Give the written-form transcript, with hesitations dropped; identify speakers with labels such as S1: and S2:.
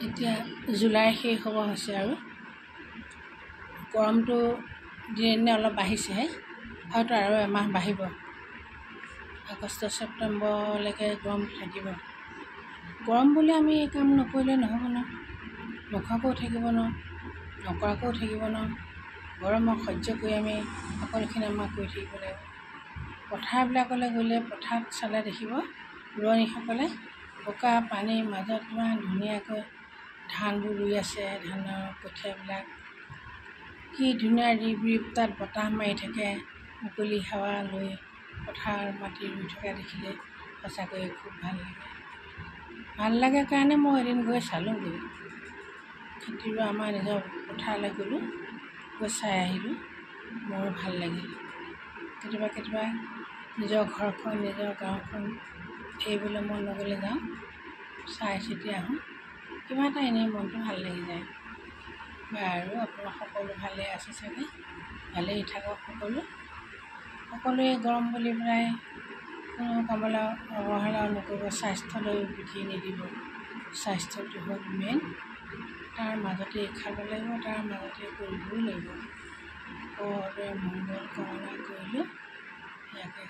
S1: এতিয়া জুলাই শেষ হ'ব হৈছে আৰু গৰমটো দিনে দিনে অলপ বাঢ়িছেহে আৰু এমাহ বাঢ়িব। আগষ্ট ছেপ্টেম্বৰলৈকে গৰম থাকিব। গৰম বুলি আমি কাম নকৰিলে নহ'ব ন, নোখোৱাকৈও থাকিব নোৱাৰোঁ, নকৰাকৈও থাকিব নোৱাৰোঁ। গৰমক সহ্য কৰি আমি সকলোখিনি আমাক কৰি থাকিব লাগিব। পথাৰবিলাকলৈ গ'লে পথাৰত চালে দেখিব ৰোৱনীসকলে বোকা পানীৰ মাজত ইমান ধুনীয়াকৈ ধানবোৰ ৰুই আছে। ধানৰ কঠীয়াবিলাক কি ধুনীয়া ৰিব ৰিব, তাত বতাহ মাৰি থাকে, মুকলি হাৱা লৈ পথাৰ মাটি ৰুই থকা দেখিলে সঁচাকৈ খুব ভাল লাগে। ভাল লাগে কাৰণে মই এদিন গৈ চালোঁগৈ, খেতিৰ আমাৰ নিজৰ পথাৰলৈ গ'লোঁ, গৈ চাই আহিলোঁ, মোৰো ভাল লাগিল। কেতিয়াবা কেতিয়াবা নিজৰ ঘৰখন নিজৰ গাঁওখন এৰিবলৈ মন নগ'লে যাওঁ, চাই চিতি আহোঁ, কিবা এটা এনেই মনটো ভাল লাগি যায়। আৰু আপোনাৰ সকলো ভালেই আছে চাগে, ভালেই থাকক সকলোৱে গৰম বুলি পেলাই কোনো কামলৈ অৱহেলা নকৰিব, স্বাস্থ্যলৈ বিধি নিদিব। স্বাস্থ্যটো হ'ল মেইন, তাৰ মাজতে খাব লাগিব, তাৰ মাজতে কৰিবও লাগিব। সকলোৰে মংগল কামনা কৰিলোঁ, ইয়াকে